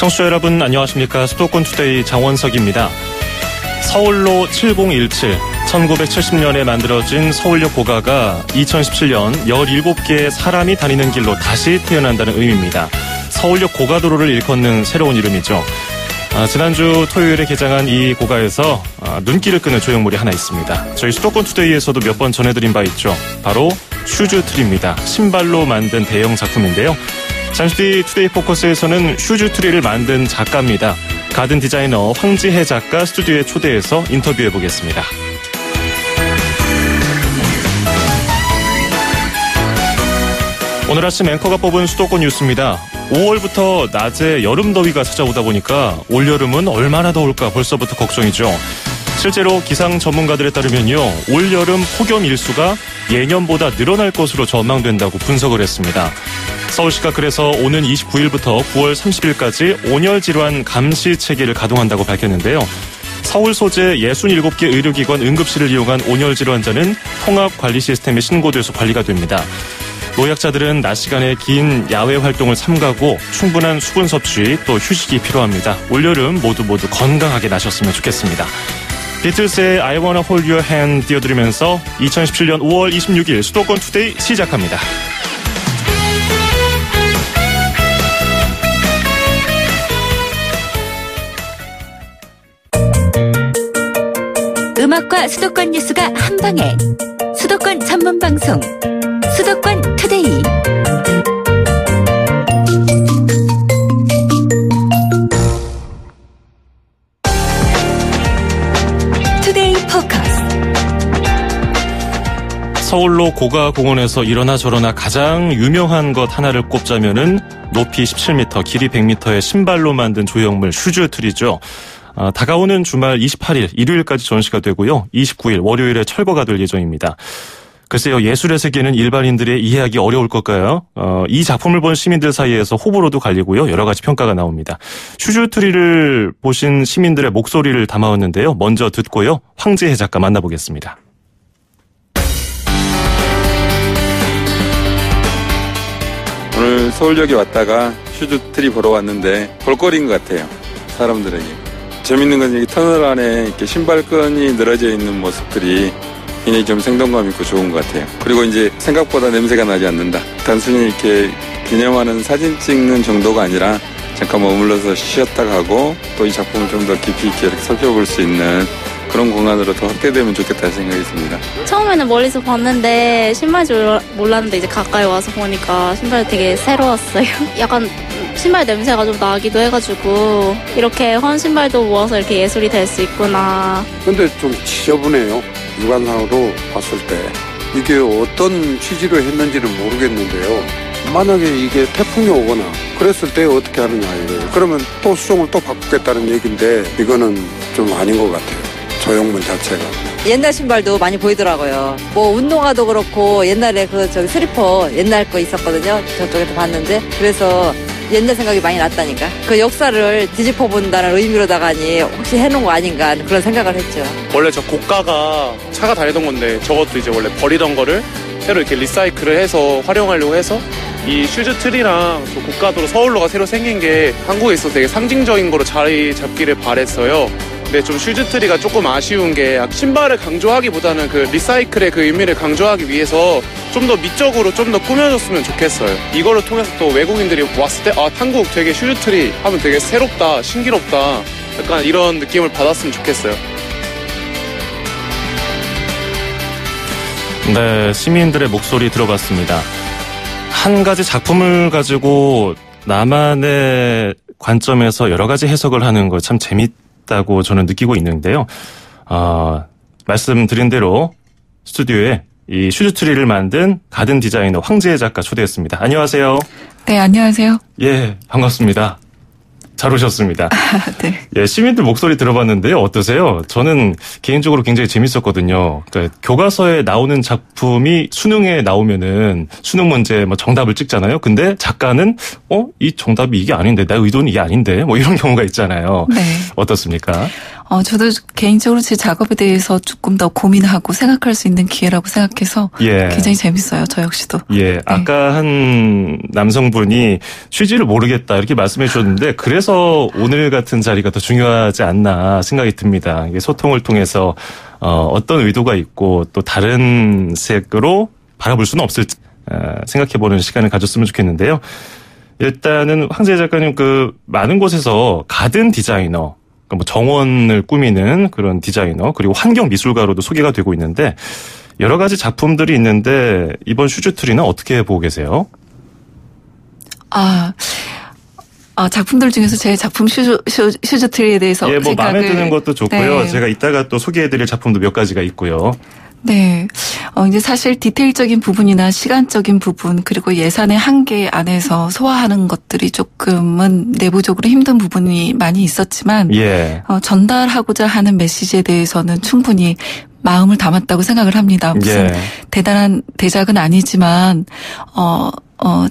청취자 여러분 안녕하십니까. 수도권 투데이 장원석입니다. 서울로 7017, 1970년에 만들어진 서울역 고가가 2017년 17개의 사람이 다니는 길로 다시 태어난다는 의미입니다. 서울역 고가도로를 일컫는 새로운 이름이죠. 지난주 토요일에 개장한 이 고가에서 눈길을 끄는 조형물이 하나 있습니다. 저희 수도권 투데이에서도 몇 번 전해드린 바 있죠. 바로 슈즈트리입니다. 신발로 만든 대형 작품인데요. 잠시 뒤 투데이 포커스에서는 슈즈트리를 만든 작가입니다. 가든 디자이너 황지혜 작가 스튜디오에 초대해서 인터뷰해보겠습니다. 오늘 아침 앵커가 뽑은 수도권 뉴스입니다. 5월부터 낮에 여름 더위가 찾아오다 보니까 올여름은 얼마나 더울까 벌써부터 걱정이죠. 실제로 기상 전문가들에 따르면요, 올여름 폭염 일수가 예년보다 늘어날 것으로 전망된다고 분석을 했습니다. 서울시가 그래서 오는 29일부터 9월 30일까지 온열질환 감시 체계를 가동한다고 밝혔는데요. 서울 소재 67개 의료기관 응급실을 이용한 온열질환자는 통합관리 시스템에 신고돼서 관리가 됩니다. 노약자들은 낮 시간에 긴 야외 활동을 삼가고 충분한 수분 섭취 또 휴식이 필요합니다. 올여름 모두 건강하게 나셨으면 좋겠습니다. 비틀스의 I Wanna Hold Your Hand 띄워드리면서 2017년 5월 26일 수도권 투데이 시작합니다. 음악과 수도권 뉴스가 한방에 수도권 전문 방송 수도권 투데이. 투데이 포커스. 서울로 고가공원에서 이러나 저러나 가장 유명한 것 하나를 꼽자면은 높이 17m, 길이 100m의 신발로 만든 조형물 슈즈트리죠. 다가오는 주말 28일 일요일까지 전시가 되고요. 29일 월요일에 철거가 될 예정입니다. 글쎄요, 예술의 세계는 일반인들의 이해하기 어려울 걸까요? 이 작품을 본 시민들 사이에서 호불호도 갈리고요. 여러 가지 평가가 나옵니다. 슈즈트리를 보신 시민들의 목소리를 담아왔는데요. 먼저 듣고요. 황지혜 작가 만나보겠습니다. 오늘 서울역에 왔다가 슈즈트리 보러 왔는데 볼거리인 것 같아요. 사람들에게. 재밌는 건 여기 터널 안에 이렇게 신발끈이 늘어져 있는 모습들이 굉장히 좀 생동감 있고 좋은 것 같아요. 그리고 이제 생각보다 냄새가 나지 않는다. 단순히 이렇게 기념하는 사진 찍는 정도가 아니라 잠깐 머물러서 쉬었다 가고 또 이 작품을 좀 더 깊이 있게 이렇게 살펴볼 수 있는 그런 공간으로 더 확대되면 좋겠다 생각이 듭니다. 처음에는 멀리서 봤는데 신발인 줄 몰랐는데 이제 가까이 와서 보니까 신발이 되게 새로웠어요. 약간 신발 냄새가 좀 나기도 해가지고 이렇게 헌 신발도 모아서 이렇게 예술이 될 수 있구나. 근데 좀 지저분해요. 육안상으로 봤을 때 이게 어떤 취지로 했는지는 모르겠는데요. 만약에 이게 태풍이 오거나 그랬을 때 어떻게 하느냐 이거예요. 그러면 또 수정을 또 바꾸겠다는 얘기인데 이거는 좀 아닌 것 같아요. 조형물 자체가. 옛날 신발도 많이 보이더라고요. 뭐 운동화도 그렇고 옛날에 슬리퍼 옛날 거 있었거든요. 저쪽에서 봤는데 그래서 옛날 생각이 많이 났다니까. 그 역사를 뒤집어 본다는 의미로다가니 혹시 해놓은 거 아닌가 그런 생각을 했죠. 원래 저 고가가 차가 다니던 건데 저것도 이제 원래 버리던 거를 새로 이렇게 리사이클을 해서 활용하려고 해서 이 슈즈트리랑 저 고가도로 서울로가 새로 생긴 게 한국에 있어서 되게 상징적인 거로 자리 잡기를 바랬어요. 근데 좀 슈즈트리가 조금 아쉬운 게 신발을 강조하기보다는 그 리사이클의 그 의미를 강조하기 위해서 좀 더 미적으로 좀 더 꾸며줬으면 좋겠어요. 이거를 통해서 또 외국인들이 왔을 때 한국 되게 슈즈트리 하면 되게 새롭다, 신기롭다 약간 이런 느낌을 받았으면 좋겠어요. 네, 시민들의 목소리 들어봤습니다. 한 가지 작품을 가지고 나만의 관점에서 여러 가지 해석을 하는 거 참 재밌다고 저는 느끼고 있는데요. 말씀드린 대로 스튜디오에 이 슈즈트리를 만든 가든 디자이너 황지혜 작가 초대했습니다. 안녕하세요. 네, 안녕하세요. 예, 반갑습니다. 잘 오셨습니다. 네. 예, 시민들 목소리 들어봤는데요. 어떠세요? 저는 개인적으로 굉장히 재밌었거든요. 그러니까 교과서에 나오는 작품이 수능에 나오면은 수능 문제 정답을 찍잖아요. 근데 작가는 이 정답이 이게 아닌데 내 의도는 이게 아닌데 이런 경우가 있잖아요. 네. 어떻습니까? 저도 개인적으로 제 작업에 대해서 조금 더 고민하고 생각할 수 있는 기회라고 생각해서 예. 굉장히 재밌어요. 저 역시도. 예. 아까 한 남성분이 취지를 모르겠다 이렇게 말씀해 주셨는데 그래서 오늘 같은 자리가 더 중요하지 않나 생각이 듭니다. 이게 소통을 통해서 어떤 의도가 있고 또 다른 색으로 바라볼 수는 없을지 생각해보는 시간을 가졌으면 좋겠는데요. 일단은 황재희 작가님 많은 곳에서 가든 디자이너, 뭐 정원을 꾸미는 그런 디자이너 그리고 환경 미술가로도 소개가 되고 있는데 여러 가지 작품들이 있는데 이번 슈즈트리는 어떻게 보고 계세요? 작품들 중에서 제 작품 슈즈트리에 대해서 예, 뭐 마음에 드는 것도 좋고요. 네. 제가 이따가 또 소개해드릴 작품도 몇 가지가 있고요. 네. 이제 사실 디테일적인 부분이나 시간적인 부분, 그리고 예산의 한계 안에서 소화하는 것들이 조금은 내부적으로 힘든 부분이 많이 있었지만, 예. 전달하고자 하는 메시지에 대해서는 충분히 마음을 담았다고 생각을 합니다. 무슨 예. 대단한 대작은 아니지만,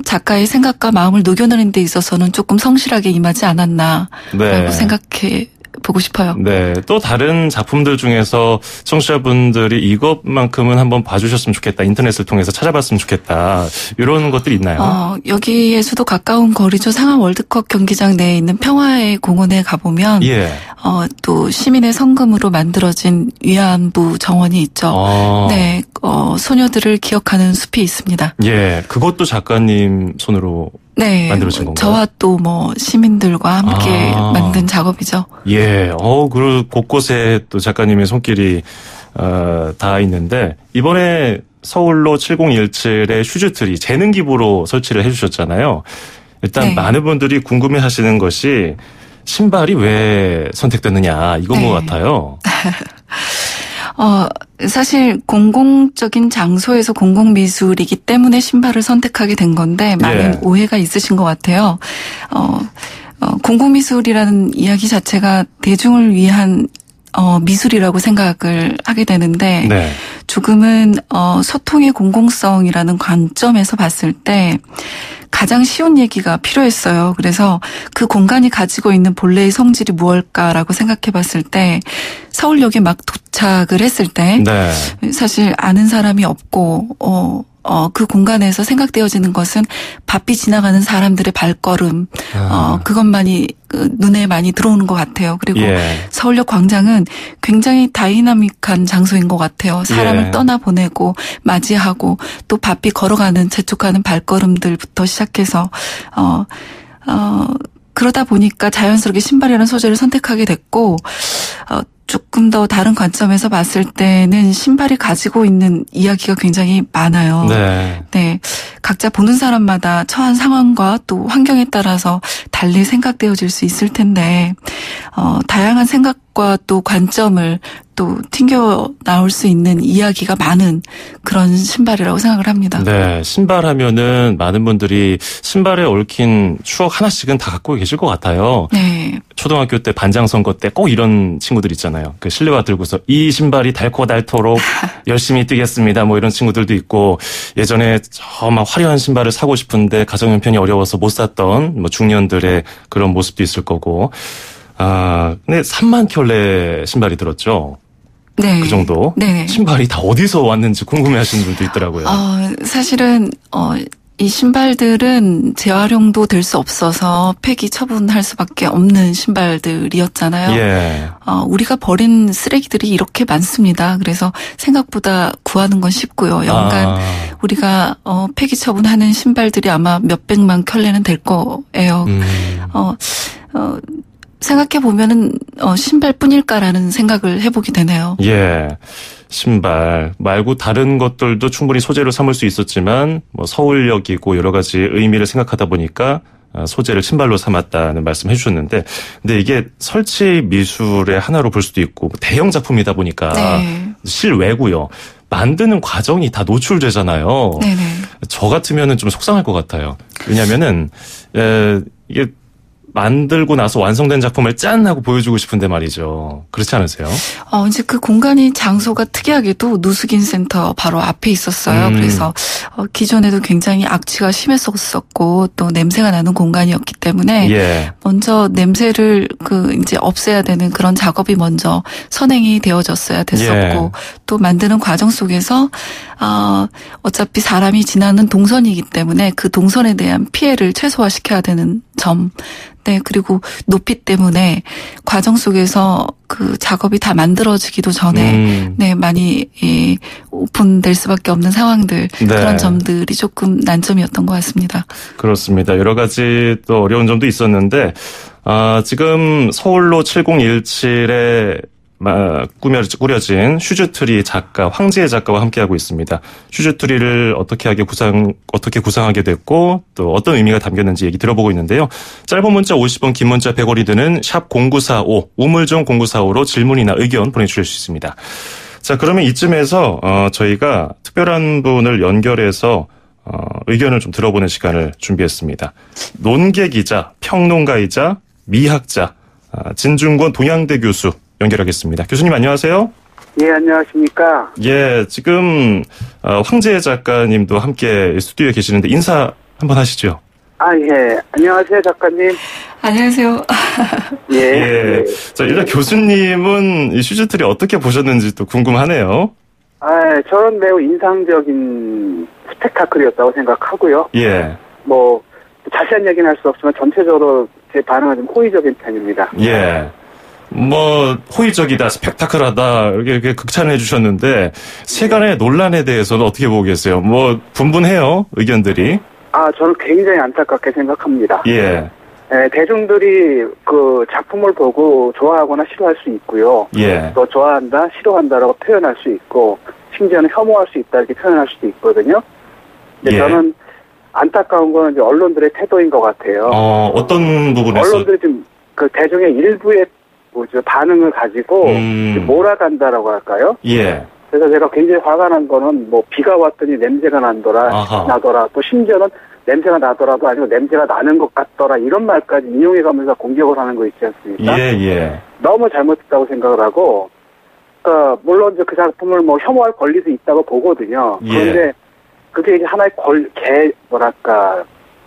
작가의 생각과 마음을 녹여내는 데 있어서는 조금 성실하게 임하지 않았나라고 네. 생각해 보고 싶어요. 네. 또 다른 작품들 중에서 청취자분들이 이것만큼은 한번 봐주셨으면 좋겠다. 인터넷을 통해서 찾아봤으면 좋겠다. 이런 것들이 있나요? 여기에서도 가까운 거리죠. 상암 월드컵 경기장 내에 있는 평화의 공원에 가보면 예. 또 시민의 성금으로 만들어진 위안부 정원이 있죠. 네. 소녀들을 기억하는 숲이 있습니다. 예. 그것도 작가님 손으로 네. 만들어진 건가요? 저와 또 시민들과 함께 만든 작업이죠. 예. 그리고 곳곳에 또 작가님의 손길이 닿아 있는데 이번에 서울로 7017의 슈즈트리 재능 기부로 설치를 해주셨잖아요. 일단 네. 많은 분들이 궁금해하시는 것이 신발이 왜 선택됐느냐 이건 것 같아요. 사실 공공적인 장소에서 공공미술이기 때문에 신발을 선택하게 된 건데 많은 오해가 있으신 것 같아요. 공공미술이라는 이야기 자체가 대중을 위한 미술이라고 생각을 하게 되는데 네. 조금은 소통의 공공성이라는 관점에서 봤을 때 가장 쉬운 얘기가 필요했어요. 그래서 그 공간이 가지고 있는 본래의 성질이 무엇일까라고 생각해 봤을 때 서울역에 막 도착을 했을 때 네. 사실 아는 사람이 없고 그 공간에서 생각되어지는 것은 바삐 지나가는 사람들의 발걸음, 그것만이 눈에 많이 들어오는 것 같아요. 그리고 서울역 광장은 굉장히 다이나믹한 장소인 것 같아요. 사람을 떠나보내고 맞이하고 또 바삐 걸어가는 재촉하는 발걸음들부터 시작해서 그러다 보니까 자연스럽게 신발이라는 소재를 선택하게 됐고 조금 더 다른 관점에서 봤을 때는 신발이 가지고 있는 이야기가 굉장히 많아요. 네. 각자 보는 사람마다 처한 상황과 또 환경에 따라서 달리 생각되어질 수 있을 텐데, 다양한 생각과 또 관점을 또 튕겨 나올 수 있는 이야기가 많은 그런 신발이라고 생각을 합니다. 네. 신발 하면은 많은 분들이 신발에 얽힌 추억 하나씩은 다 갖고 계실 것 같아요. 네. 초등학교 때 반장 선거 때 꼭 이런 친구들 있잖아요. 그 실내화 들고서 이 신발이 닳고 열심히 뛰겠습니다. 뭐 이런 친구들도 있고 예전에 막 화려한 신발을 사고 싶은데 가정 형편이 어려워서 못 샀던 중년들의 그런 모습도 있을 거고. 근데 3만 켤레 신발이 들었죠. 네. 그 정도. 네. 신발이 다 어디서 왔는지 궁금해하시는 분도 있더라고요. 사실은 이 신발들은 재활용도 될 수 없어서 폐기 처분할 수밖에 없는 신발들이었잖아요. 우리가 버린 쓰레기들이 이렇게 많습니다. 그래서 생각보다 구하는 건 쉽고요. 연간 우리가 폐기 처분하는 신발들이 아마 몇백만 켤레는 될 거예요. 생각해 보면은 신발뿐일까라는 생각을 해보게 되네요. 신발 말고 다른 것들도 충분히 소재로 삼을 수 있었지만 서울역이고 여러 가지 의미를 생각하다 보니까 소재를 신발로 삼았다는 말씀해 주셨는데, 근데 이게 설치 미술의 하나로 볼 수도 있고 대형 작품이다 보니까 실외고요. 만드는 과정이 다 노출되잖아요. 저 같으면은 좀 속상할 것 같아요. 왜냐면은 이게 만들고 나서 완성된 작품을 짠 하고 보여주고 싶은데 말이죠. 그렇지 않으세요? 이제 그 공간이 장소가 특이하게도 누수긴 센터 바로 앞에 있었어요. 그래서 기존에도 굉장히 악취가 심했었고 또 냄새가 나는 공간이었기 때문에 예. 먼저 냄새를 이제 없애야 되는 그런 작업이 먼저 선행이 되어졌어야 됐었고 예. 또 만드는 과정 속에서 어차피 사람이 지나는 동선이기 때문에 그 동선에 대한 피해를 최소화시켜야 되는 점. 네, 그리고 높이 때문에 과정 속에서 그 작업이 다 만들어지기도 전에 네, 많이 오픈될 수밖에 없는 상황들 네. 그런 점들이 조금 난점이었던 것 같습니다. 그렇습니다. 여러 가지 또 어려운 점도 있었는데 지금 서울로 7017에 꾸려진 휴즈트리 작가 황지혜 작가와 함께하고 있습니다. 휴즈트리를 어떻게 구상하게 됐고 또 어떤 의미가 담겼는지 얘기 들어보고 있는데요. 짧은 문자 50원, 긴 문자 100원이 드는 샵 0945 우물정 0945로 질문이나 의견 보내주실 수 있습니다. 자, 그러면 이쯤에서 저희가 특별한 분을 연결해서 의견을 좀 들어보는 시간을 준비했습니다. 논계 기자, 평론가이자 미학자 진중권 동양대 교수 연결하겠습니다. 교수님 안녕하세요. 예, 안녕하십니까. 예, 지금 황지혜 작가님도 함께 스튜디오에 계시는데 인사 한번 하시죠. 예. 안녕하세요, 작가님. 안녕하세요. 예. 예. 자, 일단 교수님은 이 휴즈트리 어떻게 보셨는지 또 궁금하네요. 저는 매우 인상적인 스펙타클이었다고 생각하고요. 예. 자세한 얘기는 할 수 없지만 전체적으로 제 반응은 좀 호의적인 편입니다. 예. 호의적이다, 스펙타클하다, 이렇게 극찬을 해주셨는데, 세간의 논란에 대해서는 어떻게 보고 계세요? 분분해요, 의견들이. 저는 굉장히 안타깝게 생각합니다. 예. 대중들이 그 작품을 보고 좋아하거나 싫어할 수 있고요. 예. 또 좋아한다, 싫어한다라고 표현할 수 있고, 심지어는 혐오할 수 있다, 이렇게 표현할 수도 있거든요. 근데 예. 저는 안타까운 건 이제 언론들의 태도인 것 같아요. 어떤 부분에서? 언론들이 좀 그 대중의 일부의 반응을 가지고 몰아간다라고 할까요? 예. 그래서 제가 굉장히 화가 난 거는 비가 왔더니 냄새가 나더라. 또 심지어는 냄새가 나더라도 아니고 냄새가 나는 것 같더라. 이런 말까지 인용해가면서 공격을 하는 거 있지 않습니까? 예. 너무 잘못했다고 생각을 하고, 물론 그 작품을 혐오할 권리도 있다고 보거든요. 예. 그런데 그게 이제 하나의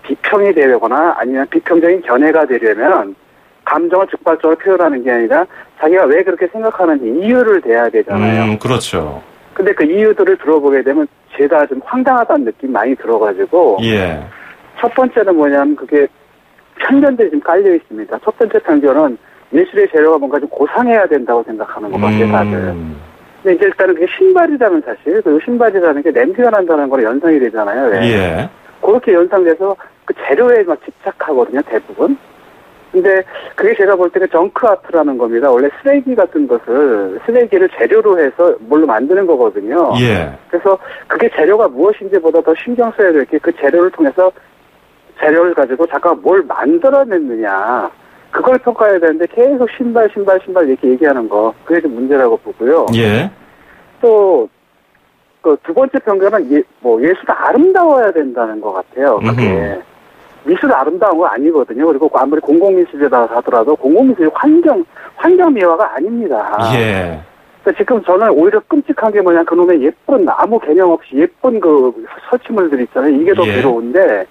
비평이 되거나 아니면 비평적인 견해가 되려면 감정을 즉각적으로 표현하는 게 아니라 자기가 왜 그렇게 생각하는지 이유를 대야 되잖아요. 그렇죠. 근데 그 이유들을 들어보게 되면 제가 좀 황당하다는 느낌이 많이 들어가지고. 예. 첫 번째는 뭐냐면 그게 편견들이 좀 깔려 있습니다. 첫 번째 편견은 예술의 재료가 뭔가 좀 고상해야 된다고 생각하는 것 같아요, 다들. 근데 이제 일단은 그게 신발이라는 사실, 그리고 신발이라는 게 냄새가 난다는 거랑 연상이 되잖아요. 왜? 예. 그렇게 연상돼서 그 재료에 집착하거든요, 대부분. 근데 그게 제가 볼 때는 정크 아트라는 겁니다. 원래 쓰레기 같은 것을 쓰레기를 재료로 해서 뭘로 만드는 거거든요. 예. 그래서 그게 재료가 무엇인지보다 더 신경 써야 될 게 그 재료를 통해서 재료를 가지고 잠깐 뭘 만들어냈느냐. 그걸 평가해야 되는데 계속 신발 이렇게 얘기하는 거. 그게 좀 문제라고 보고요. 예. 또 그 두 번째 편견은 예술이 아름다워야 된다는 것 같아요. 그게. 미술 아름다운 거 아니거든요. 그리고 아무리 공공미술이라 하더라도 공공미술이 환경 미화가 아닙니다. 예. 그러니까 지금 저는 오히려 끔찍한 게 뭐냐, 그놈의 예쁜 아무 개념 없이 예쁜 그 설치물들 있잖아요. 이게 더 괴로운데,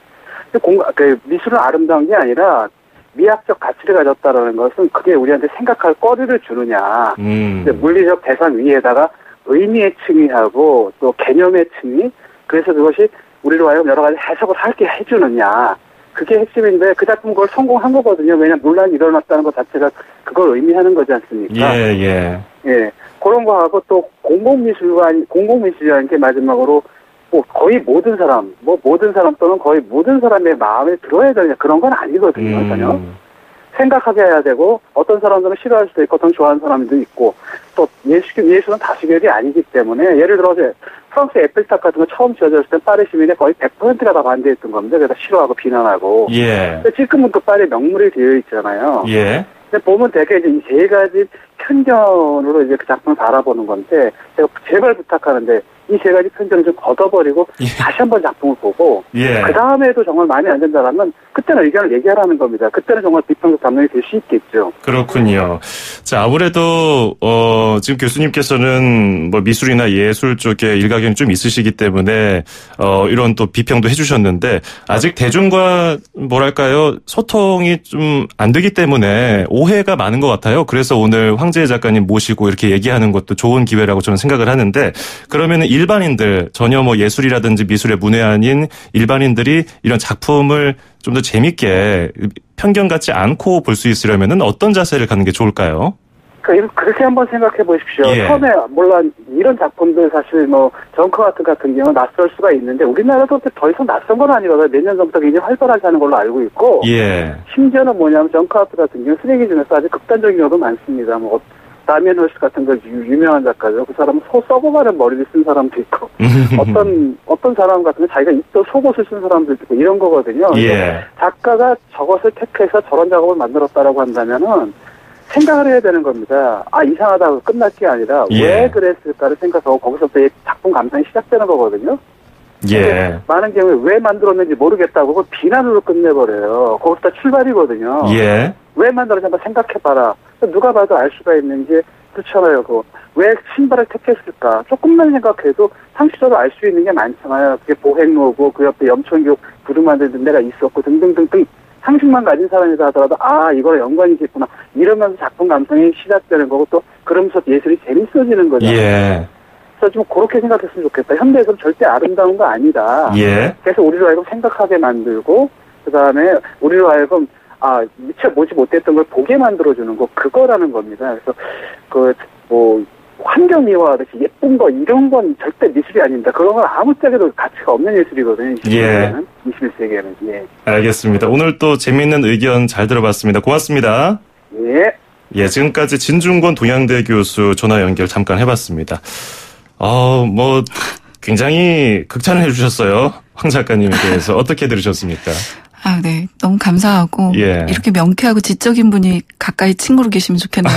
미술은 아름다운 게 아니라 미학적 가치를 가졌다라는 것은 그게 우리한테 생각할 거리를 주느냐. 근데 물리적 대상 위에다가 의미의 층위하고 또 개념의 층위, 그래서 그것이 우리로 하여금 여러 가지 해석을 하게 해주느냐. 그게 핵심인데 그 작품 그걸 성공한 거거든요. 왜냐면 논란이 일어났다는 것 자체가 그걸 의미하는 거지 않습니까? 예. 그런 거하고 또 공공미술이라는 게 마지막으로 거의 모든 사람 또는 거의 모든 사람의 마음에 들어야 되냐 그런 건 아니거든요. 전혀. 생각하게 해야 되고 어떤 사람들은 싫어할 수도 있고 어떤 좋아하는 사람도 있고 또 예술은 다수결이 아니기 때문에 예를 들어서 프랑스 에펠탑 같은 거 처음 지어졌을 때 파리 시민의 거의 100%가 다 반대했던 겁니다. 그래서 싫어하고 비난하고. 예. 근데 지금은 그 파리 명물이 되어 있잖아요. 예. 근데 보면 되게 이제 이 세 가지 편견으로 이제 그 작품을 바라보는 건데, 제가 제발 부탁하는데, 이 세 가지 편견을 좀 걷어버리고, 다시 한번 작품을 보고, 그 다음에도 정말 마음에 안 든다라면, 그때는 의견을 얘기하라는 겁니다. 그때는 정말 비평적 담론이 될 수 있겠죠. 그렇군요. 자, 아무래도, 지금 교수님께서는 뭐 미술이나 예술 쪽에 일가견이 좀 있으시기 때문에, 이런 또 비평도 해주셨는데, 아직 대중과 뭐랄까요, 소통이 좀 안 되기 때문에 오해가 많은 것 같아요. 그래서 오늘 황재희 작가님 모시고 이렇게 얘기하는 것도 좋은 기회라고 저는 생각을 하는데, 그러면은 일반인들, 전혀 뭐 예술이라든지 미술의 문외한인 일반인들이 이런 작품을 좀 더 재밌게 편견 갖지 않고 볼 수 있으려면은 어떤 자세를 갖는 게 좋을까요? 그렇게 한번 생각해 보십시오. 처음에 물론 이런 작품들 사실 뭐 정커 아트 같은 경우는 낯설 수가 있는데 우리나라도 더 이상 낯선 건 아니거든요. 몇 년 전부터 굉장히 활발하게 하는 걸로 알고 있고 심지어는 뭐냐면 정커 아트 같은 경우 쓰레기 중에서 아주 극단적인 경우도 많습니다. 뭐 다미안 홀스 같은 거 유명한 작가죠. 그 사람은 소 썩어가는 머리를 쓴 사람도 있고 어떤 사람 같은 거 자기가 입도 속옷을 쓴 사람도 있고 이런 거거든요. 작가가 저것을 택해서 저런 작업을 만들었다라고 한다면은 생각을 해야 되는 겁니다. 아, 이상하다고 끝날 게 아니라 왜 그랬을까를 생각하고 거기서부터 작품 감상이 시작되는 거거든요. 많은 경우에 왜 만들었는지 모르겠다고 그걸 비난으로 끝내버려요. 거기서 출발이거든요. 왜 만들었는지 한번 생각해봐라. 누가 봐도 알 수가 있는지 그렇잖아요. 왜 신발을 택했을까? 조금만 생각해도 상식적으로 알 수 있는 게 많잖아요. 그게 보행로고 그 옆에 염천교 구름 만드는 데가 있었고 등등등등 상식만 가진 사람이다 하더라도 이거랑 연관이 있겠구나 이러면서 작품 감상이 시작되는 거고 또 그러면서 예술이 재밌어지는 거죠. 그래서 좀 그렇게 생각했으면 좋겠다. 현대에서는 절대 아름다운 거 아니다. 그래서 우리로 하여금 생각하게 만들고 그다음에 우리로 하여금 미처 보지 못했던 걸 보게 만들어주는 거 그거라는 겁니다. 그래서 환경 미화하듯이 예쁜 거 이런 건 절대 미술이 아닙니다. 그런 건 아무 때에도 가치가 없는 예술이거든요. 21세기에는. 알겠습니다. 오늘 또 재미있는 의견 잘 들어봤습니다. 고맙습니다. 지금까지 진중권 동양대 교수 전화 연결 잠깐 해봤습니다. 굉장히 극찬을 해주셨어요. 황 작가님에 대해서 어떻게 들으셨습니까? 네. 너무 감사하고 이렇게 명쾌하고 지적인 분이 가까이 친구로 계시면 좋겠네요.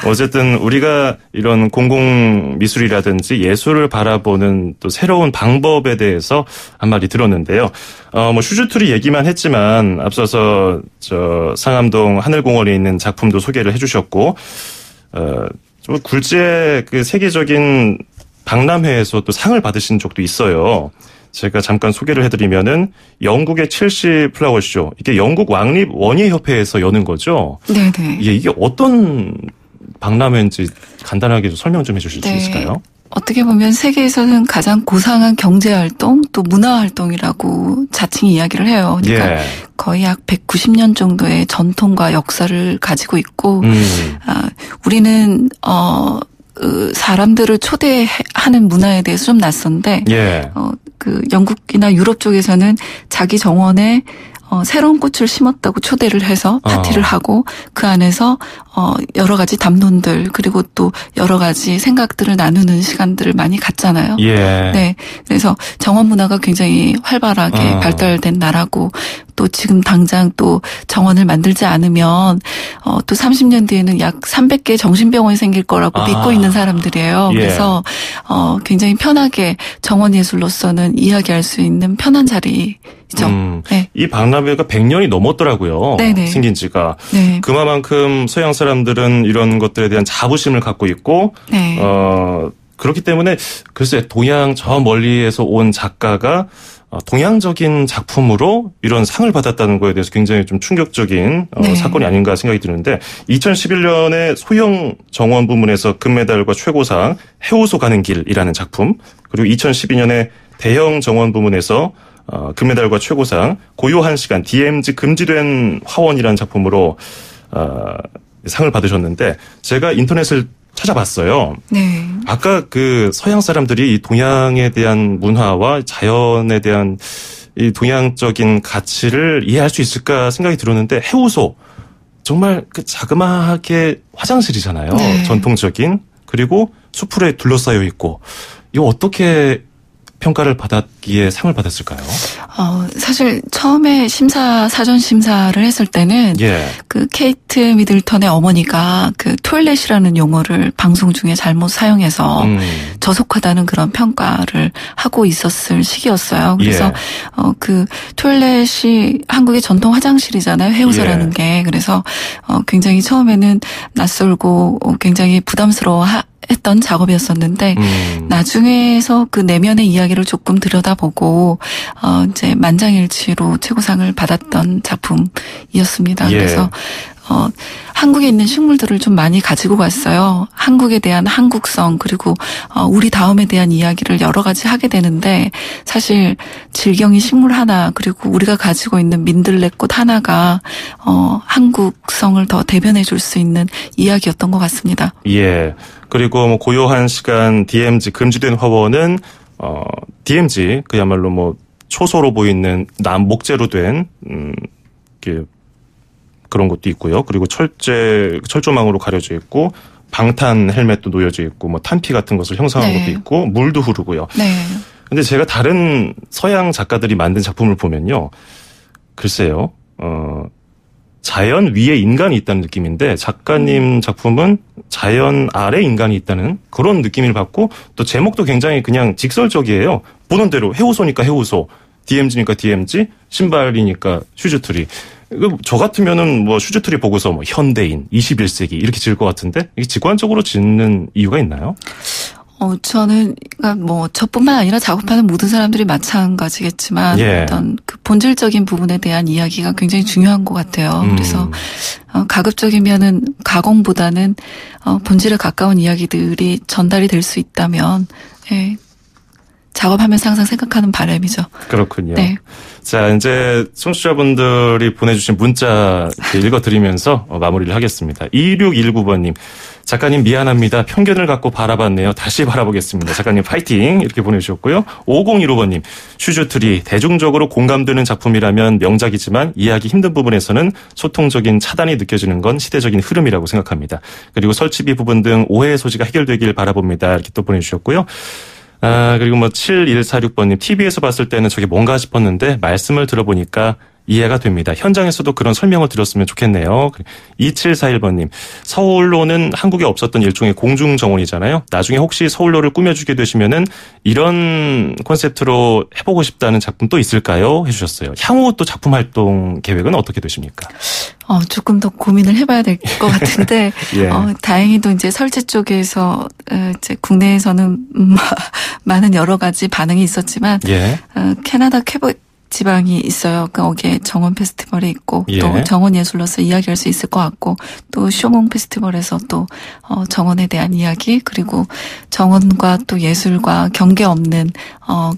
어쨌든 우리가 이런 공공미술이라든지 예술을 바라보는 또 새로운 방법에 대해서 한마디 들었는데요. 슈즈트리 얘기만 했지만 앞서서 상암동 하늘공원에 있는 작품도 소개를 해주셨고 좀 굴지의 그 세계적인 박람회에서 또 상을 받으신 적도 있어요. 제가 잠깐 소개를 해드리면은 영국의 첼시 플라워쇼 이게 영국 왕립 원예협회에서 여는 거죠. 네네. 이게 어떤 박람회인지 간단하게 좀 설명 좀 해주실 수 있을까요? 어떻게 보면 세계에서는 가장 고상한 경제활동 또 문화활동이라고 자칭 이야기를 해요. 그러니까 거의 약 190년 정도의 전통과 역사를 가지고 있고 우리는 사람들을 초대하는 문화에 대해서 좀 낯선데 영국이나 유럽 쪽에서는 자기 정원에 새로운 꽃을 심었다고 초대를 해서 파티를 하고 그 안에서 여러 가지 담론들 그리고 또 여러 가지 생각들을 나누는 시간들을 많이 갖잖아요. 그래서 정원 문화가 굉장히 활발하게 발달된 나라고 또 지금 당장 또 정원을 만들지 않으면 또 30년 뒤에는 약 300개 정신병원이 생길 거라고 믿고 있는 사람들이에요. 그래서 굉장히 편하게 정원 예술로서는 이야기할 수 있는 편한 자리죠. 이 박람회가 100년이 넘었더라고요. 생긴 지가. 그만큼 서양 사람들은 이런 것들에 대한 자부심을 갖고 있고 그렇기 때문에 글쎄 동양 저 멀리에서 온 작가가 동양적인 작품으로 이런 상을 받았다는 거에 대해서 굉장히 좀 충격적인 사건이 아닌가 생각이 드는데 2011년에 소형 정원 부문에서 금메달과 최고상 해오소 가는 길이라는 작품 그리고 2012년에 대형 정원 부문에서 금메달과 최고상 고요한 시간 DMZ 금지된 화원이라는 작품으로 상을 받으셨는데 제가 인터넷을 찾아봤어요. 아까 그 서양 사람들이 이 동양에 대한 문화와 자연에 대한 이 동양적인 가치를 이해할 수 있을까 생각이 들었는데 해오소 정말 그 자그마하게 화장실이잖아요. 전통적인 그리고 수풀에 둘러싸여 있고 이거 어떻게 평가를 받았기에 상을 받았을까요? 사실 처음에 사전 심사를 했을 때는 그 케이트 미들턴의 어머니가 그 토일렛이라는 용어를 방송 중에 잘못 사용해서 저속하다는 그런 평가를 하고 있었을 시기였어요. 그래서 그 토일렛이 한국의 전통 화장실이잖아요. 회우서라는 게. 그래서 굉장히 처음에는 낯설고 굉장히 부담스러워 했던 작업이었었는데 나중에서 그 내면의 이야기를 조금 들여다보고 이제 만장일치로 최고상을 받았던 작품이었습니다. 그래서 한국에 있는 식물들을 좀 많이 가지고 갔어요. 한국에 대한 한국성 그리고 우리 다음에 대한 이야기를 여러 가지 하게 되는데 사실 질경이 식물 하나 그리고 우리가 가지고 있는 민들레꽃 하나가 한국성을 더 대변해 줄 수 있는 이야기였던 것 같습니다. 예. 그리고 뭐 고요한 시간 DMZ 금지된 화원은 DMZ 그야말로 뭐 초소로 보이는 목재로 된 그런 것도 있고요. 그리고 철조망으로 가려져 있고 방탄 헬멧도 놓여져 있고 뭐 탄피 같은 것을 형상한 것도 있고 물도 흐르고요. 근데 제가 다른 서양 작가들이 만든 작품을 보면요. 글쎄요. 자연 위에 인간이 있다는 느낌인데 작가님 작품은 자연 아래 인간이 있다는 그런 느낌을 받고 또 제목도 굉장히 그냥 직설적이에요. 보는 대로 해우소니까 해우소, DMZ니까 DMZ, 신발이니까 슈즈트리. 저 같으면은 뭐 슈즈트리 보고서 뭐 현대인, 21세기 이렇게 지을 것 같은데 이게 직관적으로 짓는 이유가 있나요? 저는, 그러니까 뭐, 저뿐만 아니라 작업하는 모든 사람들이 마찬가지겠지만, 어떤 그 본질적인 부분에 대한 이야기가 굉장히 중요한 것 같아요. 그래서, 가급적이면은 가공보다는, 본질에 가까운 이야기들이 전달이 될 수 있다면, 작업하면서 항상 생각하는 바람이죠. 그렇군요. 네. 자, 이제 청취자분들이 보내주신 문자 읽어드리면서 마무리를 하겠습니다. 2619번님. 작가님 미안합니다. 편견을 갖고 바라봤네요. 다시 바라보겠습니다. 작가님 파이팅 이렇게 보내주셨고요. 5015번님. 슈즈트리 대중적으로 공감되는 작품이라면 명작이지만 이해하기 힘든 부분에서는 소통적인 차단이 느껴지는 건 시대적인 흐름이라고 생각합니다. 그리고 설치비 부분 등 오해의 소지가 해결되길 바라봅니다. 이렇게 또 보내주셨고요. 그리고 뭐 7146번님. TV에서 봤을 때는 저게 뭔가 싶었는데 말씀을 들어보니까 이해가 됩니다. 현장에서도 그런 설명을 드렸으면 좋겠네요. 2741번님. 서울로는 한국에 없었던 일종의 공중정원이잖아요. 나중에 혹시 서울로를 꾸며주게 되시면은 이런 콘셉트로 해보고 싶다는 작품 또 있을까요? 해주셨어요. 향후 또 작품 활동 계획은 어떻게 되십니까? 조금 더 고민을 해봐야 될 것 같은데, 다행히도 이제 설치 쪽에서, 이제 국내에서는 많은 여러 가지 반응이 있었지만, 캐나다 퀘벡 지방이 있어요. 거기에 정원 페스티벌이 있고 또 정원 예술로서 이야기할 수 있을 것 같고 또 쇼몽 페스티벌에서 또 정원에 대한 이야기 그리고 정원과 또 예술과 경계 없는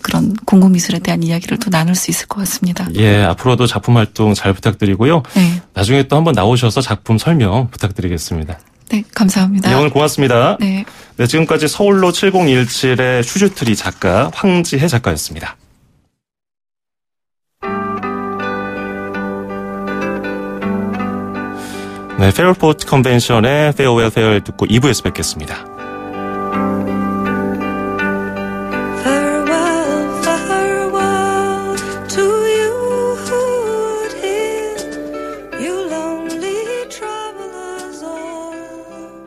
그런 공공미술에 대한 이야기를 또 나눌 수 있을 것 같습니다. 예, 앞으로도 작품 활동 잘 부탁드리고요. 나중에 또 한번 나오셔서 작품 설명 부탁드리겠습니다. 네, 감사합니다. 네, 오늘 고맙습니다. 네, 지금까지 서울로 7017의 슈즈트리 작가 황지혜 작가였습니다. 네, 페어포트 컨벤션의 페어웰 페어웰 듣고 2부에서 뵙겠습니다. Farewell, farewell to you, dear, you lonely travelers all.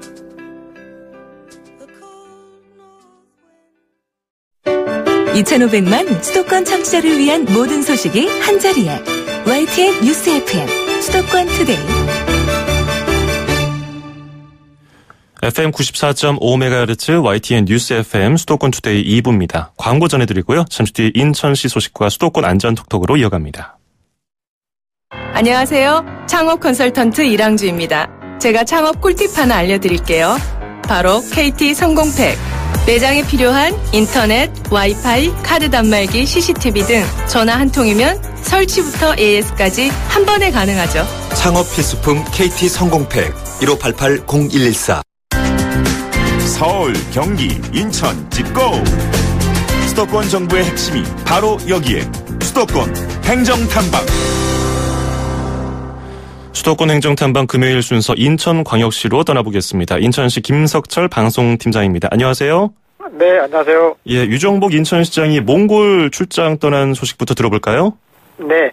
The cold north wind. 2,500만 수도권 청취자를 위한 모든 소식이 한자리에 YTN 뉴스 FM 수도권 투데이. FM 94.5MHz YTN 뉴스 FM 수도권 투데이 2부입니다. 광고 전해드리고요. 잠시 뒤에 인천시 소식과 수도권 안전톡톡으로 이어갑니다. 안녕하세요. 창업 컨설턴트 이랑주입니다. 제가 창업 꿀팁 하나 알려드릴게요. 바로 KT 성공팩. 매장에 필요한 인터넷, 와이파이, 카드 단말기, CCTV 등 전화 한 통이면 설치부터 AS까지 한 번에 가능하죠. 창업 필수품 KT 성공팩 1588-0114. 서울, 경기, 인천, 집고! 수도권 정부의 핵심이 바로 여기에 수도권 행정탐방. 수도권 행정탐방 금요일 순서 인천광역시로 떠나보겠습니다. 인천시 김석철 방송팀장입니다. 안녕하세요. 네, 안녕하세요. 예, 유정복 인천시장이 몽골 출장 떠난 소식부터 들어볼까요? 네,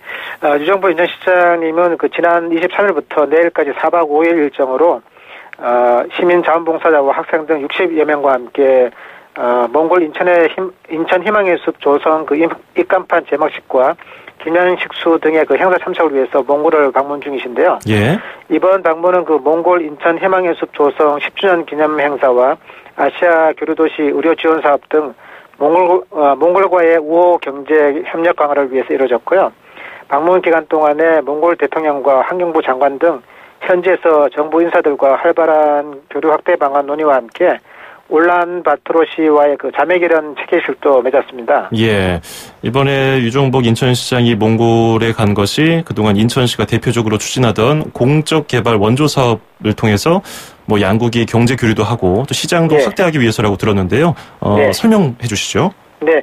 유정복 인천시장님은 지난 23일부터 내일까지 4박 5일 일정으로 시민자원봉사자와 학생 등 60여 명과 함께 몽골 인천 희망의 숲 조성 입간판 제막식과 기념식수 등의 행사 참석을 위해서 몽골을 방문 중이신데요. 예. 이번 방문은 몽골 인천 희망의 숲 조성 10주년 기념 행사와 아시아 교류도시 의료 지원 사업 등 몽골과의 우호 경제 협력 강화를 위해서 이루어졌고요. 방문 기간 동안에 몽골 대통령과 환경부 장관 등 현지에서 정부 인사들과 활발한 교류 확대 방안 논의와 함께 울란바토르시와의 자매결연 체결식도 맺었습니다. 예. 이번에 유정복 인천시장이 몽골에 간 것이 그동안 인천시가 대표적으로 추진하던 공적 개발 원조 사업을 통해서 양국이 경제 교류도 하고 또 시장도 확대하기 위해서라고 들었는데요. 설명해 주시죠. 네.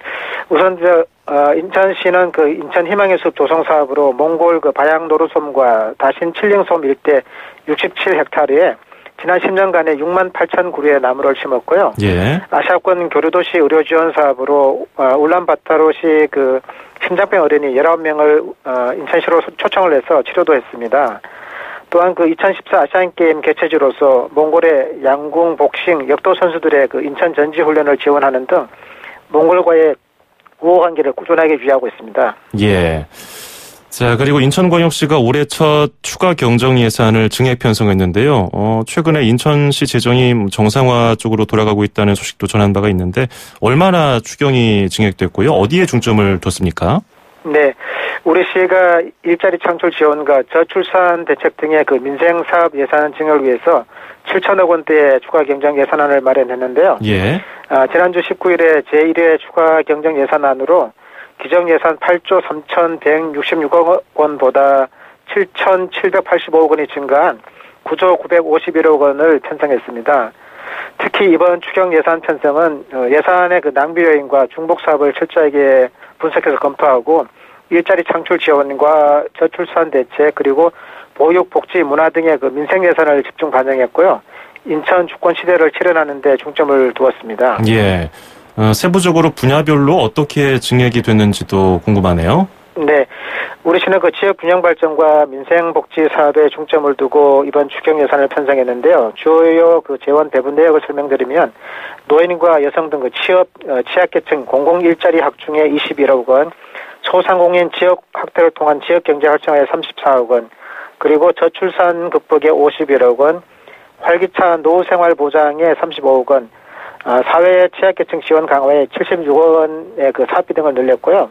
우선 인천시는 인천 희망의 숲 조성 사업으로 몽골 바양 노루솜과 다신 칠링솜 일대 67헥타르에 지난 10년간에 6만 8천 그루의 나무를 심었고요. 예. 아시아권 교류도시 의료 지원 사업으로 울란바토르시 심장병 어린이 19명을 인천시로 초청을 해서 치료도 했습니다. 또한 2014 아시안게임 개최지로서 몽골의 양궁, 복싱, 역도 선수들의 인천 전지 훈련을 지원하는 등 몽골과의 우호 관계를 꾸준하게 유지하고 있습니다. 예. 자, 그리고 인천광역시가 올해 첫 추가 경정 예산을 증액 편성했는데요. 최근에 인천시 재정이 정상화 쪽으로 돌아가고 있다는 소식도 전한 바가 있는데 얼마나 추경이 증액됐고요? 어디에 중점을 뒀습니까? 네. 우리 시가 일자리 창출 지원과 저출산 대책 등의 민생 사업 예산 증액을 위해서 7천억 원대의 추가 경정 예산안을 마련했는데요. 예. 지난주 19일에 제1회 추가 경정 예산안으로 기정 예산 8조 3,166억 원보다 7,785억 원이 증가한 9조 951억 원을 편성했습니다. 특히 이번 추경 예산 편성은 예산의 낭비 요인과 중복 사업을 철저하게 분석해서 검토하고 일자리 창출 지원과 저출산 대책 그리고 보육, 복지, 문화 등의 민생 예산을 집중 반영했고요. 인천 주권 시대를 실현하는 데 중점을 두었습니다. 예. 세부적으로 분야별로 어떻게 증액이 됐는지도 궁금하네요. 네. 우리 시는 지역 균형 발전과 민생 복지 사업에 중점을 두고 이번 추경 예산을 편성했는데요. 주요 재원 배분 내역을 설명드리면 노인과 여성 등 취약계층 공공 일자리 확충에 21억 원, 소상공인 지역 확대를 통한 지역 경제 활성화에 34억 원, 그리고 저출산 극복에 51억 원, 활기찬 노후 생활 보장에 35억 원, 사회 취약계층 지원 강화에 76억 원의 사업비 등을 늘렸고요.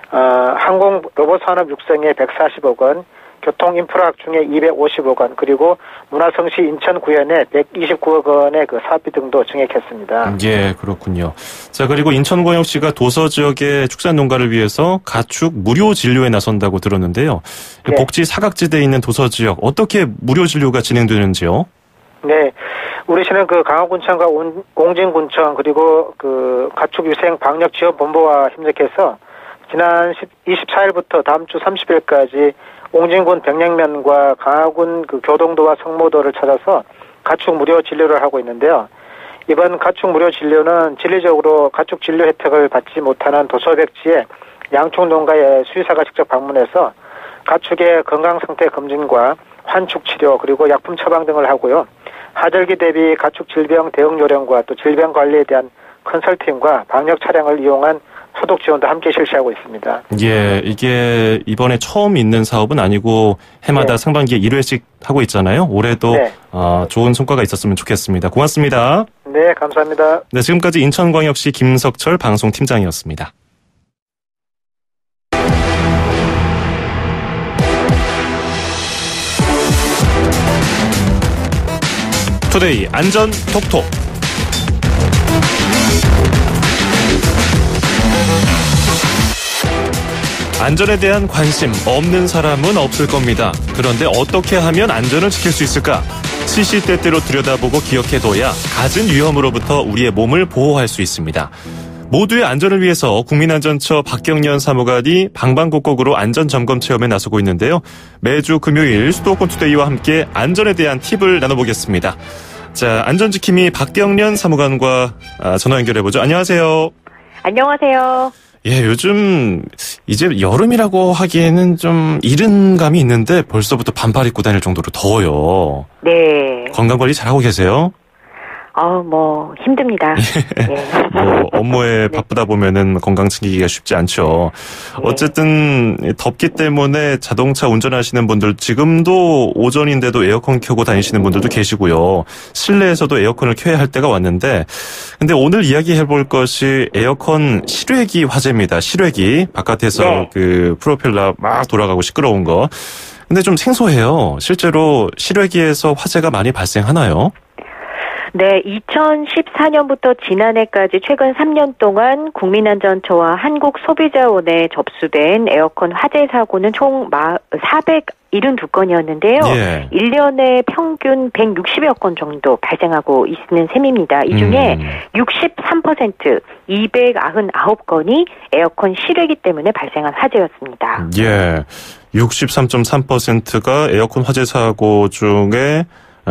항공 로봇 산업 육성에 140억 원, 교통 인프라 확충에 250억 원, 그리고 문화성시 인천 구현에 129억 원의 사업비 등도 증액했습니다. 예, 그렇군요. 자, 그리고 인천광역시가 도서 지역의 축산 농가를 위해서 가축 무료 진료에 나선다고 들었는데요. 네. 복지 사각지대에 있는 도서 지역 어떻게 무료 진료가 진행되는지요? 네. 우리 시는 강화군청과 옹진군청 그리고 가축위생 방역 지원 본부와 협력해서 지난 24일부터 다음 주 30일까지 옹진군 병량면과 강화군 교동도와 성모도를 찾아서 가축 무료 진료를 하고 있는데요. 이번 가축 무료 진료는 진리적으로 가축 진료 혜택을 받지 못하는 도서백지에 양축 농가의 수의사가 직접 방문해서 가축의 건강 상태 검진과 환축 치료 그리고 약품 처방 등을 하고요. 하절기 대비 가축 질병 대응 요령과 또 질병 관리에 대한 컨설팅과 방역 차량을 이용한 소독 지원도 함께 실시하고 있습니다. 예, 이게 이번에 처음 있는 사업은 아니고 해마다 상반기에 1회씩 하고 있잖아요. 올해도 좋은 성과가 있었으면 좋겠습니다. 고맙습니다. 네, 감사합니다. 네, 지금까지 인천광역시 김석철 방송팀장이었습니다. 투데이 안전 톡톡. 안전에 대한 관심 없는 사람은 없을 겁니다. 그런데 어떻게 하면 안전을 지킬 수 있을까? 시시때때로 들여다보고 기억해둬야 갖은 위험으로부터 우리의 몸을 보호할 수 있습니다. 모두의 안전을 위해서 국민안전처 박경련 사무관이 방방곡곡으로 안전점검 체험에 나서고 있는데요. 매주 금요일 수도권 투데이와 함께 안전에 대한 팁을 나눠보겠습니다. 자, 안전지킴이 박경련 사무관과 전화 연결해보죠. 안녕하세요. 안녕하세요. 예, 요즘 이제 여름이라고 하기에는 좀 이른 감이 있는데 벌써부터 반팔 입고 다닐 정도로 더워요. 네. 건강관리 잘하고 계세요? 힘듭니다. 뭐, 업무에 바쁘다 보면은 건강 챙기기가 쉽지 않죠. 어쨌든, 덥기 때문에 자동차 운전하시는 분들, 지금도 오전인데도 에어컨 켜고 다니시는 분들도 계시고요. 실내에서도 에어컨을 켜야 할 때가 왔는데, 근데 오늘 이야기 해볼 것이 에어컨 실외기 화재입니다. 실외기. 바깥에서 그 프로펠러 막 돌아가고 시끄러운 거. 근데 좀 생소해요. 실제로 실외기에서 화재가 많이 발생하나요? 네, 2014년부터 지난해까지 최근 3년 동안 국민안전처와 한국소비자원에 접수된 에어컨 화재 사고는 총 472건이었는데요. 1년에 평균 160여 건 정도 발생하고 있는 셈입니다. 이 중에 63%, 299건이 에어컨 실외기 때문에 발생한 화재였습니다. 63.3%가 에어컨 화재 사고 중에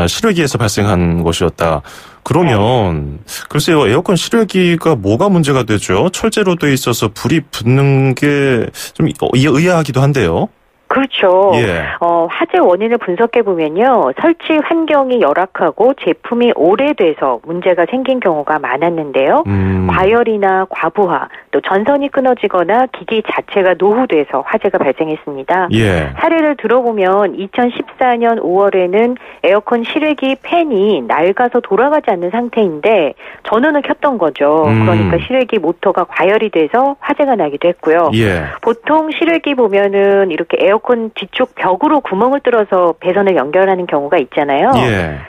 실외기에서 발생한 것이었다. 그러면 글쎄요, 에어컨 실외기가 뭐가 문제가 되죠? 철제로 돼 있어서 불이 붙는 게 좀 의아하기도 한데요. 그렇죠. 화재 원인을 분석해 보면요, 설치 환경이 열악하고 제품이 오래돼서 문제가 생긴 경우가 많았는데요. 과열이나 과부하, 또 전선이 끊어지거나 기기 자체가 노후돼서 화재가 발생했습니다. 사례를 들어보면 2014년 5월에는 에어컨 실외기 팬이 낡아서 돌아가지 않는 상태인데 전원을 켰던 거죠. 그러니까 실외기 모터가 과열이 돼서 화재가 나기도 했고요. 보통 실외기 보면은 이렇게 에어컨 뒤쪽 벽으로 구멍을 뚫어서 배선을 연결하는 경우가 있잖아요.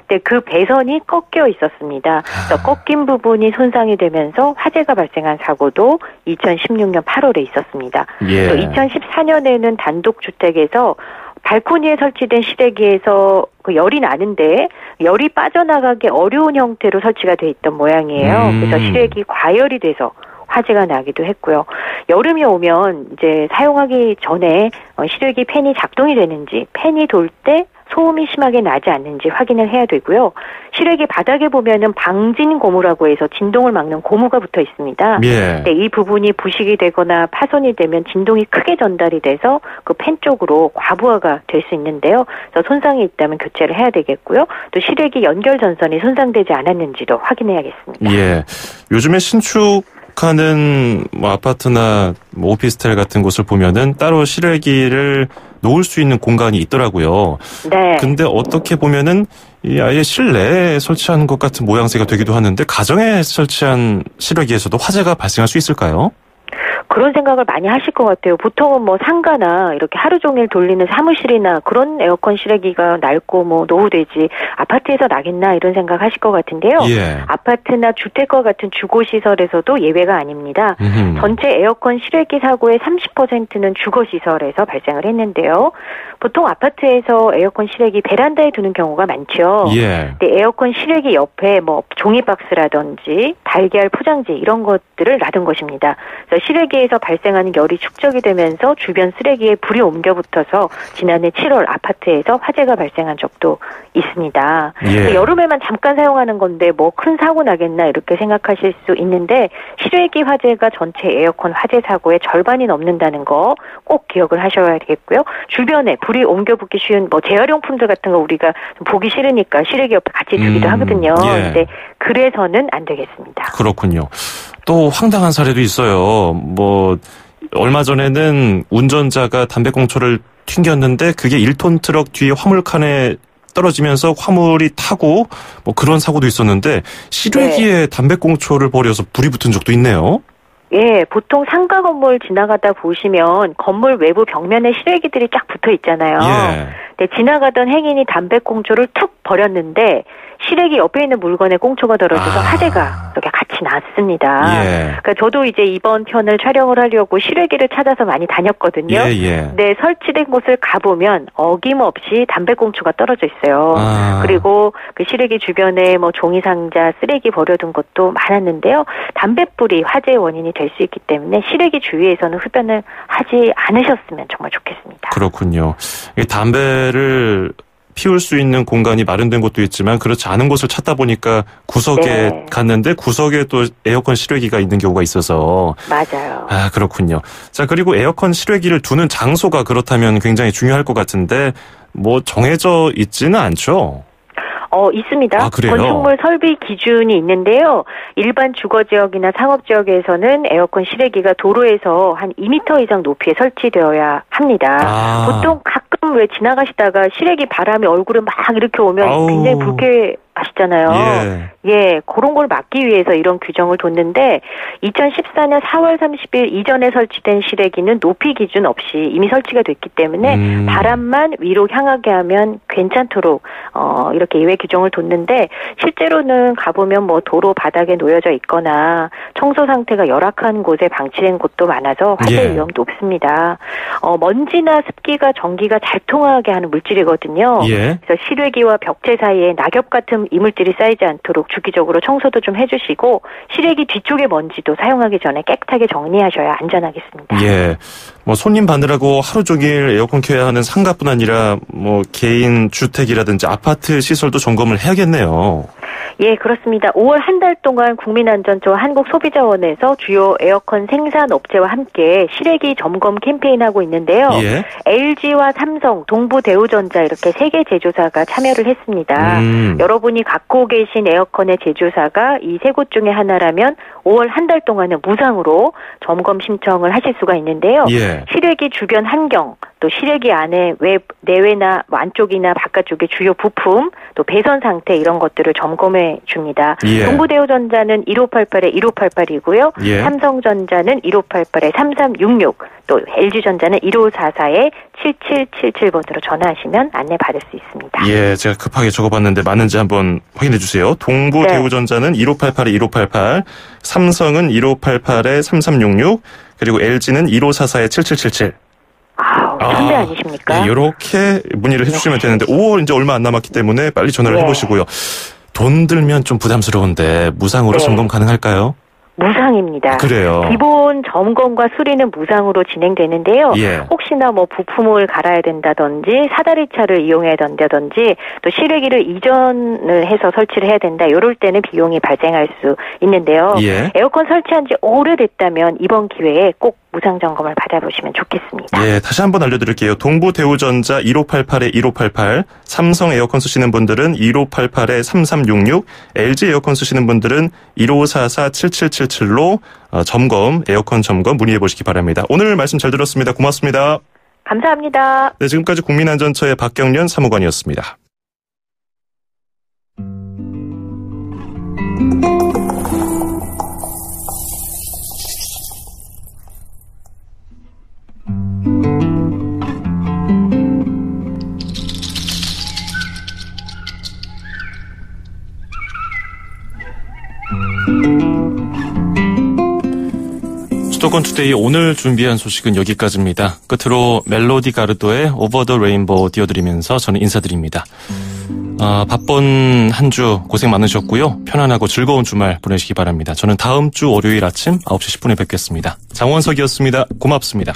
근데 그 배선이 꺾여 있었습니다. 그래서 꺾인 부분이 손상이 되면서 화재가 발생한 사고도 2016년 8월에 있었습니다. 또 2014년에는 단독주택에서 발코니에 설치된 실외기에서 그 열이 나는데 열이 빠져나가기 어려운 형태로 설치가 돼 있던 모양이에요. 그래서 실외기 과열이 돼서 화재가 나기도 했고요. 여름이 오면 이제 사용하기 전에 실외기 팬이 작동이 되는지, 팬이 돌 때 소음이 심하게 나지 않는지 확인을 해야 되고요. 실외기 바닥에 보면은 방진 고무라고 해서 진동을 막는 고무가 붙어 있습니다. 네, 이 부분이 부식이 되거나 파손이 되면 진동이 크게 전달이 돼서 그 팬 쪽으로 과부하가 될 수 있는데요. 그래서 손상이 있다면 교체를 해야 되겠고요. 또 실외기 연결 전선이 손상되지 않았는지도 확인해야겠습니다. 요즘에 신축하는 아파트나 오피스텔 같은 곳을 보면은 따로 실외기를 놓을 수 있는 공간이 있더라고요. 근데 어떻게 보면은 아예 실내에 설치한 것 같은 모양새가 되기도 하는데 가정에 설치한 실외기에서도 화재가 발생할 수 있을까요? 그런 생각을 많이 하실 것 같아요. 보통은 뭐 상가나 이렇게 하루 종일 돌리는 사무실이나 그런 에어컨 실외기가 낡고 뭐 노후되지 아파트에서 나겠나 이런 생각 하실 것 같은데요. 아파트나 주택과 같은 주거시설에서도 예외가 아닙니다. 전체 에어컨 실외기 사고의 30%는 주거시설에서 발생을 했는데요. 보통 아파트에서 에어컨 실외기 베란다에 두는 경우가 많죠. 근데 에어컨 실외기 옆에 뭐 종이박스라든지 달걀 포장지 이런 것들을 놔둔 것입니다. 그래서 실외기에서 발생하는 열이 축적이 되면서 주변 쓰레기에 불이 옮겨 붙어서 지난해 7월 아파트에서 화재가 발생한 적도 있습니다. 여름에만 잠깐 사용하는 건데 뭐 큰 사고 나겠나 이렇게 생각하실 수 있는데 실외기 화재가 전체 에어컨 화재 사고의 절반이 넘는다는 거 꼭 기억을 하셔야 되겠고요. 주변에 불이 옮겨 붙기 쉬운 뭐 재활용품들 같은 거 우리가 보기 싫으니까 실외기 옆에 같이 두기도 하거든요. 근데 그래서는 안 되겠습니다. 그렇군요. 또 황당한 사례도 있어요. 뭐 얼마 전에는 운전자가 담배꽁초를 튕겼는데 그게 1톤 트럭 뒤에 화물칸에 떨어지면서 화물이 타고 뭐 그런 사고도 있었는데 실외기에 담배꽁초를 버려서 불이 붙은 적도 있네요. 보통 상가 건물 지나가다 보시면 건물 외부 벽면에 실외기들이 쫙 붙어 있잖아요. 근데 지나가던 행인이 담배꽁초를 툭 버렸는데 실외기 옆에 있는 물건에 꽁초가 떨어져서 화재가 이렇게 같이 났습니다. 그러니까 저도 이제 이번 편을 촬영을 하려고 실외기를 찾아서 많이 다녔거든요. 근데 설치된 곳을 가보면 어김없이 담배꽁초가 떨어져 있어요. 그리고 그 실외기 주변에 뭐 종이 상자, 쓰레기 버려둔 것도 많았는데요. 담뱃불이 화재의 원인이 될 수 있기 때문에 실외기 주위에서는 흡연을 하지 않으셨으면 정말 좋겠습니다. 그렇군요. 담배를 피울 수 있는 공간이 마련된 곳도 있지만 그렇지 않은 곳을 찾다 보니까 구석에 갔는데 구석에 또 에어컨 실외기가 있는 경우가 있어서. 맞아요. 아, 그렇군요. 자, 그리고 에어컨 실외기를 두는 장소가 그렇다면 굉장히 중요할 것 같은데 뭐 정해져 있지는 않죠? 있습니다. 아, 그래요? 건축물 설비 기준이 있는데요. 일반 주거지역이나 상업지역에서는 에어컨 실외기가 도로에서 한 2m 이상 높이에 설치되어야 합니다. 보통 가끔 왜 지나가시다가 실외기 바람이 얼굴에 막 이렇게 오면 굉장히 불쾌하시잖아요. 예, 그런 걸 막기 위해서 이런 규정을 뒀는데 2014년 4월 30일 이전에 설치된 실외기는 높이 기준 없이 이미 설치가 됐기 때문에 바람만 위로 향하게 하면 괜찮도록 이렇게 예외 규정을 뒀는데 실제로는 가보면 뭐 도로 바닥에 놓여져 있거나 청소 상태가 열악한 곳에 방치된 곳도 많아서 화재 위험도 높습니다. 먼지나 습기가 전기가 잘 통하게 하는 물질이거든요. 그래서 실외기와 벽체 사이에 낙엽 같은 이물질이 쌓이지 않도록 주기적으로 청소도 좀 해주시고 실외기 뒤쪽의 먼지도 사용하기 전에 깨끗하게 정리하셔야 안전하겠습니다. 예, 뭐 손님 받느라고 하루 종일 에어컨 켜야 하는 상가뿐 아니라 뭐 개인 주택이라든지 아파트 시설도 점검을 해야겠네요. 예, 그렇습니다. 5월 한 달 동안 국민안전처와 한국소비자원에서 주요 에어컨 생산업체와 함께 실외기 점검 캠페인하고 있는데요. LG와 삼성, 동부대우전자 이렇게 3개 제조사가 참여를 했습니다. 여러분이 갖고 계신 에어컨의 제조사가 이 3곳 중에 하나라면 5월 한 달 동안은 무상으로 점검 신청을 하실 수가 있는데요. 실외기 주변 환경, 또 실외기 안에 내외나 안쪽이나 바깥쪽의 주요 부품, 또 배선 상태 이런 것들을 점검해 줍니다. 동부대우전자는 1588에 1588이고요. 삼성전자는 1588에 3366, 또 LG전자는 1544에 7777번으로 전화하시면 안내 받을 수 있습니다. 예, 제가 급하게 적어봤는데 맞는지 한번 확인해 주세요. 동부대우전자는 1588에 1588, 삼성은 1588에 3366, 그리고 LG는 1544에 7777. 선배 아니십니까? 네, 이렇게 문의를 해주시면 되는데 5월 이제 얼마 안 남았기 때문에 빨리 전화를 해보시고요. 돈 들면 좀 부담스러운데 무상으로 점검 가능할까요? 무상입니다. 그래요. 기본 점검과 수리는 무상으로 진행되는데요. 혹시나 뭐 부품을 갈아야 된다든지 사다리차를 이용해야 된다든지 또 실외기를 이전을 해서 설치를 해야 된다. 이럴 때는 비용이 발생할 수 있는데요. 에어컨 설치한 지 오래됐다면 이번 기회에 꼭 무상 점검을 받아보시면 좋겠습니다. 예, 다시 한번 알려드릴게요. 동부대우전자 1588에 1588, 삼성 에어컨 쓰시는 분들은 1588에 3366, LG 에어컨 쓰시는 분들은 1544-7777로 점검, 에어컨 점검 문의해 보시기 바랍니다. 오늘 말씀 잘 들었습니다. 고맙습니다. 감사합니다. 네, 지금까지 국민안전처의 박경련 사무관이었습니다. 수도권 투데이 오늘 준비한 소식은 여기까지입니다. 끝으로 멜로디 가르도의 오버 더 레인보우 띄워드리면서 저는 인사드립니다. 바쁜 한 주 고생 많으셨고요. 편안하고 즐거운 주말 보내시기 바랍니다. 저는 다음 주 월요일 아침 9시 10분에 뵙겠습니다. 장원석이었습니다. 고맙습니다.